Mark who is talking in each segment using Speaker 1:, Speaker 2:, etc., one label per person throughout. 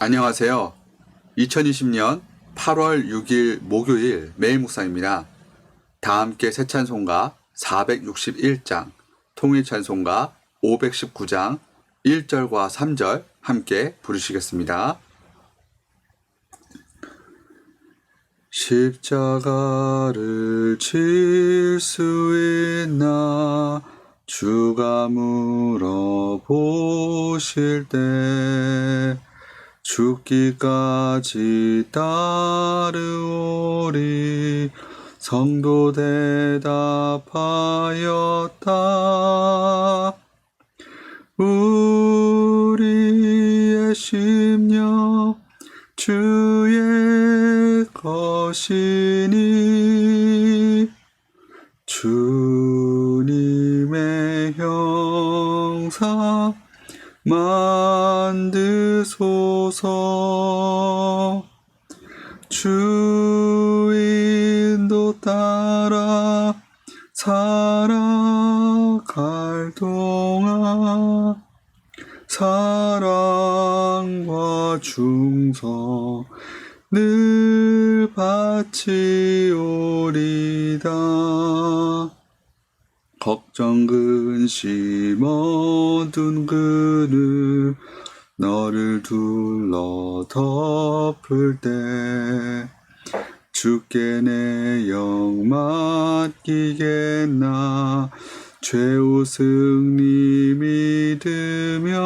Speaker 1: 안녕하세요. 2020년 8월 6일 목요일 매일 묵상입니다. 다 함께 새 찬송가 461장, 통일 찬송가 519장 1절과 3절 함께 부르시겠습니다. 십자가를 질 수 있나 주가 물어보실 때 죽기까지 따르오리. 성도 대답하였다. 우리의 심령 주의 것이니 주님의 형상 만드소서. 주인도 따라 살아갈 동안 사랑과 충성 늘 바치오리다. 걱정 근심 어두운 그늘 너를 둘러 덮을 때 주께 내 영 맡기겠나. 최후 승리 믿으며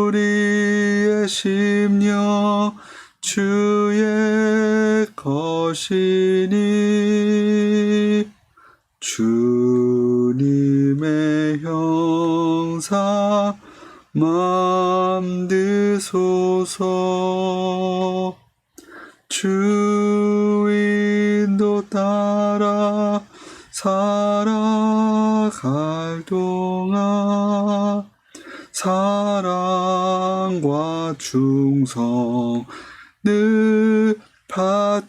Speaker 1: 우리의 심령 주의 것이니 주님의 형상 만드소서. 주인도 따라 살아갈 동안 사랑과 충성 늘 바치오리다.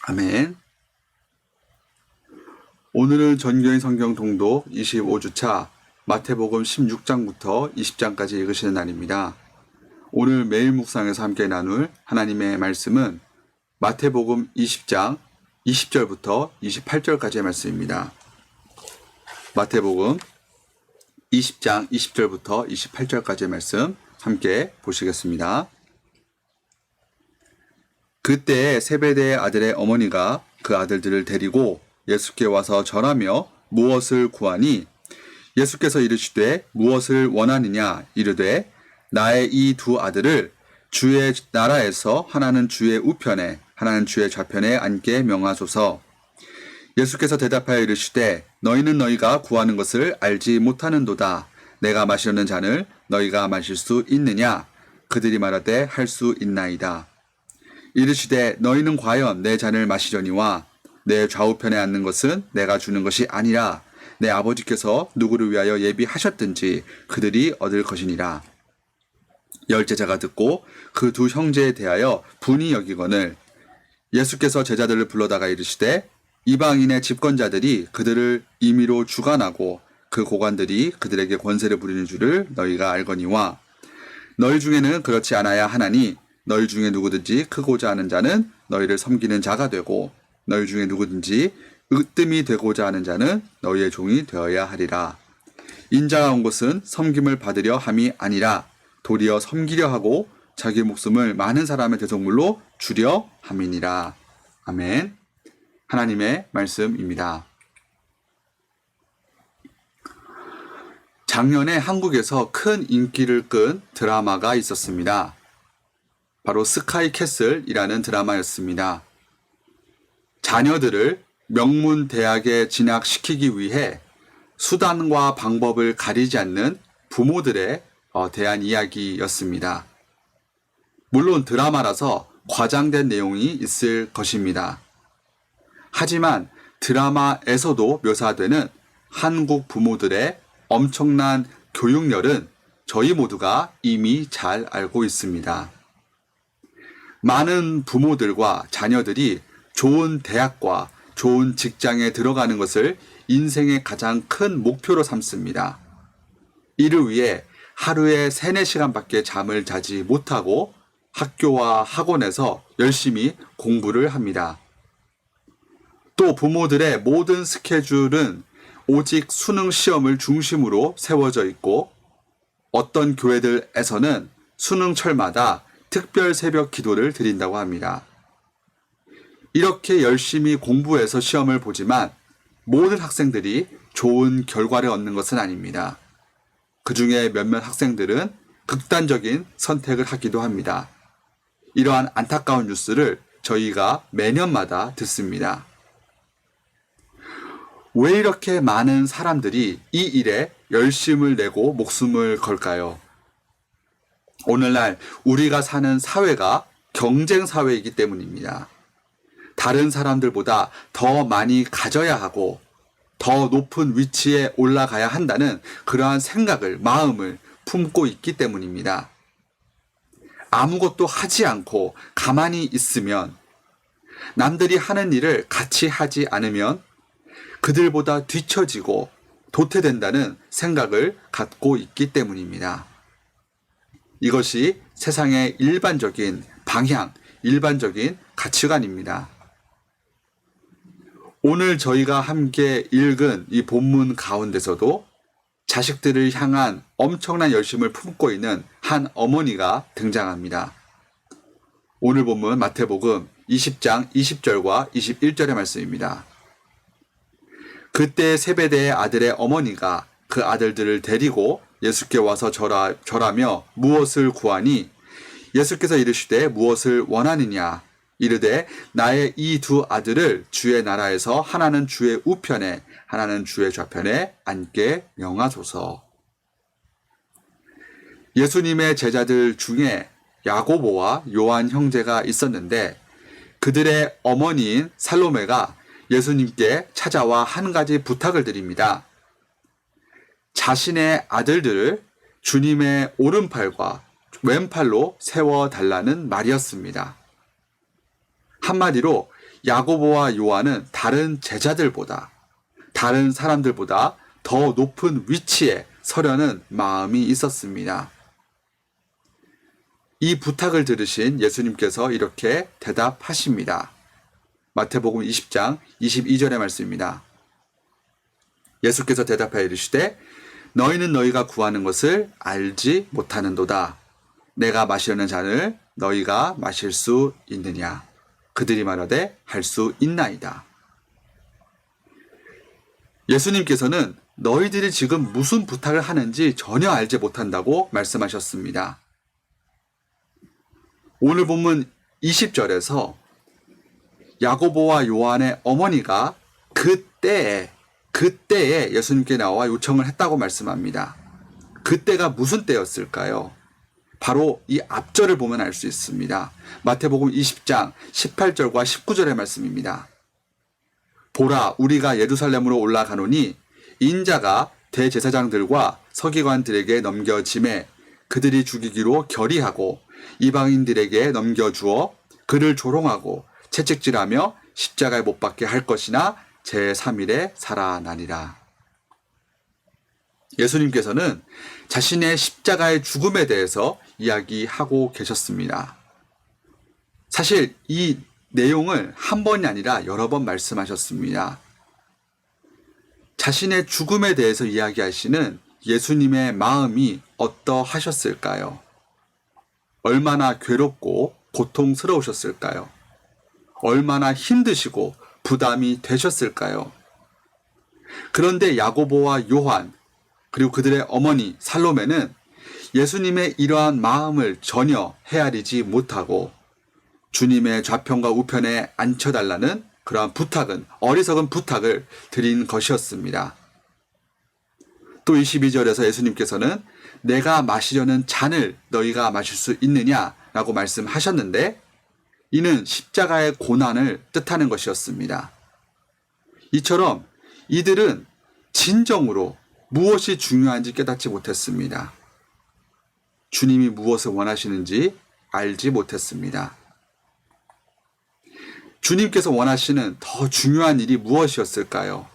Speaker 1: 아멘. 오늘은 전교인 성경 통독 25주차 마태복음 16장부터 20장까지 읽으시는 날입니다. 오늘 매일 묵상에서 함께 나눌 하나님의 말씀은 마태복음 20장 20절부터 28절까지의 말씀입니다. 마태복음 20장 20절부터 28절까지의 말씀 함께 보시겠습니다. 그때 세베대의 아들의 어머니가 그 아들들을 데리고 예수께 와서 절하며 무엇을 구하니 예수께서 이르시되 무엇을 원하느냐 이르되 나의 이 두 아들을 주의 나라에서 하나는 주의 우편에 하나는 주의 좌편에 앉게 명하소서. 예수께서 대답하여 이르시되 너희는 너희가 구하는 것을 알지 못하는도다. 내가 마시려는 잔을 너희가 마실 수 있느냐. 그들이 말하되 할 수 있나이다. 이르시되 너희는 과연 내 잔을 마시려니와 내 좌우편에 앉는 것은 내가 주는 것이 아니라 내 아버지께서 누구를 위하여 예비하셨든지 그들이 얻을 것이니라. 열 제자가 듣고 그 두 형제에 대하여 분이 여기거늘 예수께서 제자들을 불러다가 이르시되 이방인의 집권자들이 그들을 임의로 주관하고 그 고관들이 그들에게 권세를 부리는 줄을 너희가 알거니와 너희 중에는 그렇지 않아야 하나니 너희 중에 누구든지 크고자 하는 자는 너희를 섬기는 자가 되고 너희 중에 누구든지 으뜸이 되고자 하는 자는 너희의 종이 되어야 하리라. 인자가 온 것은 섬김을 받으려 함이 아니라 도리어 섬기려 하고 자기 목숨을 많은 사람의 대속물로 주려 함이니라. 아멘. 하나님의 말씀입니다. 작년에 한국에서 큰 인기를 끈 드라마가 있었습니다. 바로 스카이 캐슬이라는 드라마였습니다. 자녀들을 명문 대학에 진학시키기 위해 수단과 방법을 가리지 않는 부모들에 대한 이야기였습니다. 물론 드라마라서 과장된 내용이 있을 것입니다. 하지만 드라마에서도 묘사되는 한국 부모들의 엄청난 교육열은 저희 모두가 이미 잘 알고 있습니다. 많은 부모들과 자녀들이 좋은 대학과 좋은 직장에 들어가는 것을 인생의 가장 큰 목표로 삼습니다. 이를 위해 하루에 3, 4시간밖에 잠을 자지 못하고 학교와 학원에서 열심히 공부를 합니다. 또 부모들의 모든 스케줄은 오직 수능 시험을 중심으로 세워져 있고 어떤 교회들에서는 수능철마다 특별 새벽 기도를 드린다고 합니다. 이렇게 열심히 공부해서 시험을 보지만 모든 학생들이 좋은 결과를 얻는 것은 아닙니다. 그 중에 몇몇 학생들은 극단적인 선택을 하기도 합니다. 이러한 안타까운 뉴스를 저희가 매년마다 듣습니다. 왜 이렇게 많은 사람들이 이 일에 열심을 내고 목숨을 걸까요? 오늘날 우리가 사는 사회가 경쟁 사회이기 때문입니다. 다른 사람들보다 더 많이 가져야 하고 더 높은 위치에 올라가야 한다는 그러한 생각을, 마음을 품고 있기 때문입니다. 아무것도 하지 않고 가만히 있으면, 남들이 하는 일을 같이 하지 않으면 그들보다 뒤처지고 도태된다는 생각을 갖고 있기 때문입니다. 이것이 세상의 일반적인 방향, 일반적인 가치관입니다. 오늘 저희가 함께 읽은 이 본문 가운데서도 자식들을 향한 엄청난 열심을 품고 있는 한 어머니가 등장합니다. 오늘 본문 마태복음 20장 20절과 21절의 말씀입니다. 그때 세베대의 아들의 어머니가 그 아들들을 데리고 예수께 와서 절하며 무엇을 구하니 예수께서 이르시되 무엇을 원하느냐 이르되 나의 이 두 아들을 주의 나라에서 하나는 주의 우편에 하나는 주의 좌편에 앉게 명하소서. 예수님의 제자들 중에 야고보와 요한 형제가 있었는데 그들의 어머니인 살로메가 예수님께 찾아와 한 가지 부탁을 드립니다. 자신의 아들들을 주님의 오른팔과 왼팔로 세워달라는 말이었습니다. 한마디로 야고보와 요한은 다른 제자들보다, 다른 사람들보다 더 높은 위치에 서려는 마음이 있었습니다. 이 부탁을 들으신 예수님께서 이렇게 대답하십니다. 마태복음 20장 22절의 말씀입니다. 예수께서 대답하여 이르시되 너희는 너희가 구하는 것을 알지 못하는도다. 내가 마시려는 잔을 너희가 마실 수 있느냐. 그들이 말하되 할 수 있나이다. 예수님께서는 너희들이 지금 무슨 부탁을 하는지 전혀 알지 못한다고 말씀하셨습니다. 오늘 본문 20절에서 야고보와 요한의 어머니가 그때에 예수님께 나와 요청을 했다고 말씀합니다. 그때가 무슨 때였을까요? 바로 이 앞절을 보면 알 수 있습니다. 마태복음 20장 18절과 19절의 말씀입니다. 보라, 우리가 예루살렘으로 올라가노니 인자가 대제사장들과 서기관들에게 넘겨짐에 그들이 죽이기로 결의하고 이방인들에게 넘겨주어 그를 조롱하고 채찍질하며 십자가에 못 박게 할 것이나 제3일에 살아나리라. 예수님께서는 자신의 십자가의 죽음에 대해서 이야기하고 계셨습니다. 사실 이 내용을 한 번이 아니라 여러 번 말씀하셨습니다. 자신의 죽음에 대해서 이야기하시는 예수님의 마음이 어떠하셨을까요? 얼마나 괴롭고 고통스러우셨을까요? 얼마나 힘드시고 부담이 되셨을까요? 그런데 야고보와 요한 그리고 그들의 어머니 살로메는 예수님의 이러한 마음을 전혀 헤아리지 못하고 주님의 좌편과 우편에 앉혀달라는 그러한 부탁은 어리석은 부탁을 드린 것이었습니다. 또 22절에서 예수님께서는 내가 마시려는 잔을 너희가 마실 수 있느냐라고 말씀하셨는데 이는 십자가의 고난을 뜻하는 것이었습니다. 이처럼 이들은 진정으로 무엇이 중요한지 깨닫지 못했습니다. 주님이 무엇을 원하시는지 알지 못했습니다. 주님께서 원하시는 더 중요한 일이 무엇이었을까요?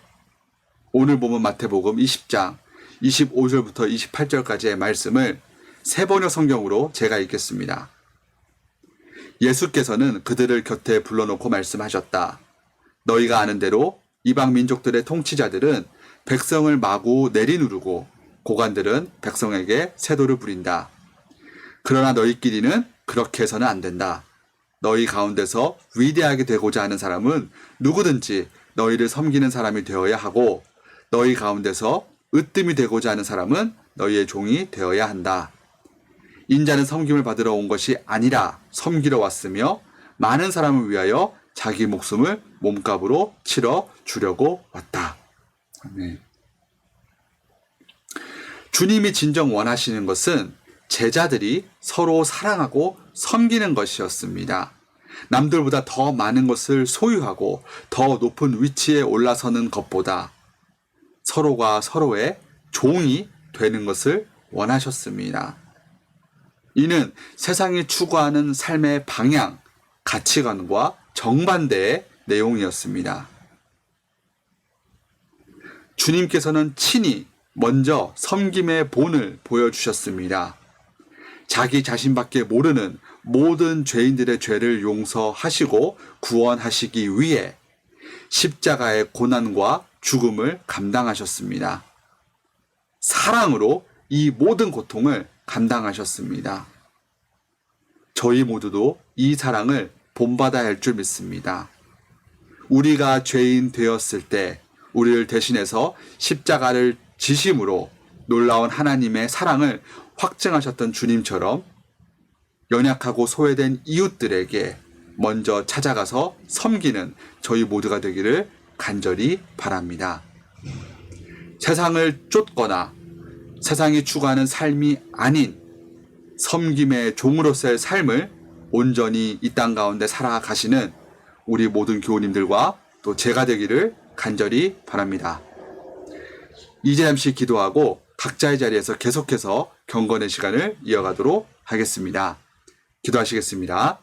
Speaker 1: 오늘 보면 마태복음 20장 25절부터 28절까지의 말씀을 세번역 성경으로 제가 읽겠습니다. 예수께서는 그들을 곁에 불러놓고 말씀하셨다. 너희가 아는 대로 이방 민족들의 통치자들은 백성을 마구 내리누르고 고관들은 백성에게 세도를 부린다. 그러나 너희끼리는 그렇게 해서는 안 된다. 너희 가운데서 위대하게 되고자 하는 사람은 누구든지 너희를 섬기는 사람이 되어야 하고 너희 가운데서 으뜸이 되고자 하는 사람은 너희의 종이 되어야 한다. 인자는 섬김을 받으러 온 것이 아니라 섬기러 왔으며 많은 사람을 위하여 자기 목숨을 몸값으로 치러 주려고 왔다. 아멘. 주님이 진정 원하시는 것은 제자들이 서로 사랑하고 섬기는 것이었습니다. 남들보다 더 많은 것을 소유하고 더 높은 위치에 올라서는 것보다 서로가 서로의 종이 되는 것을 원하셨습니다. 이는 세상이 추구하는 삶의 방향, 가치관과 정반대의 내용이었습니다. 주님께서는 친히 먼저 섬김의 본을 보여주셨습니다. 자기 자신밖에 모르는 모든 죄인들의 죄를 용서하시고 구원하시기 위해 십자가의 고난과 죽음을 감당하셨습니다. 사랑으로 이 모든 고통을 감당하셨습니다. 저희 모두도 이 사랑을 본받아야 할 줄 믿습니다. 우리가 죄인 되었을 때 우리를 대신해서 십자가를 지심으로 놀라운 하나님의 사랑을 확증하셨던 주님처럼 연약하고 소외된 이웃들에게 먼저 찾아가서 섬기는 저희 모두가 되기를 간절히 바랍니다. 세상을 쫓거나 세상이 추구하는 삶이 아닌 섬김의 종으로서의 삶을 온전히 이 땅 가운데 살아가시는 우리 모든 교우님들과 또 제가 되기를 간절히 바랍니다. 이제 잠시 기도하고 각자의 자리에서 계속해서 경건의 시간을 이어가도록 하겠습니다. 기도하시겠습니다.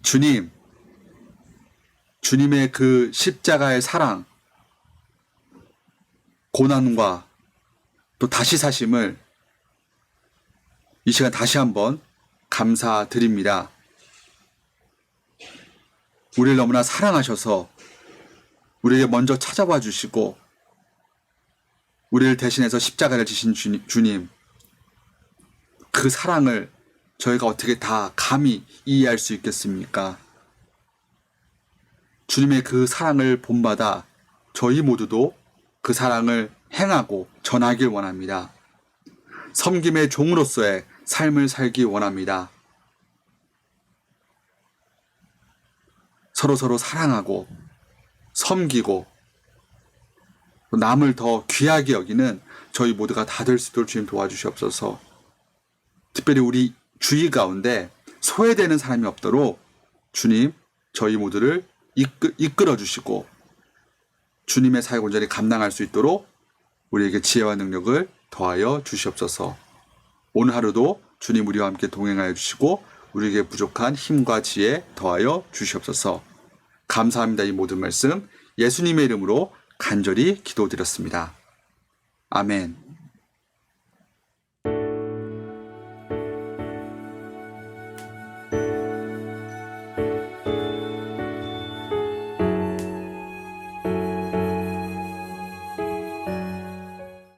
Speaker 1: 주님, 주님의 그 십자가의 사랑, 고난과 또 다시 사심을 이 시간 다시 한번 감사드립니다. 우리를 너무나 사랑하셔서 우리에게 먼저 찾아와 주시고 우리를 대신해서 십자가를 지신 주님, 그 사랑을 저희가 어떻게 다 감히 이해할 수 있겠습니까? 주님의 그 사랑을 본받아 저희 모두도 그 사랑을 행하고 전하길 원합니다. 섬김의 종으로서의 삶을 살기 원합니다. 서로 사랑하고 섬기고 남을 더 귀하게 여기는 저희 모두가 다 될 수 있도록 주님 도와주시옵소서. 특별히 우리 주위 가운데 소외되는 사람이 없도록 주님 저희 모두를 이끌어 주시고 주님의 사역 온전히 감당할 수 있도록 우리에게 지혜와 능력을 더하여 주시옵소서. 오늘 하루도 주님 우리와 함께 동행하여 주시고 우리에게 부족한 힘과 지혜 더하여 주시옵소서. 감사합니다. 이 모든 말씀 예수님의 이름으로 간절히 기도드렸습니다. 아멘.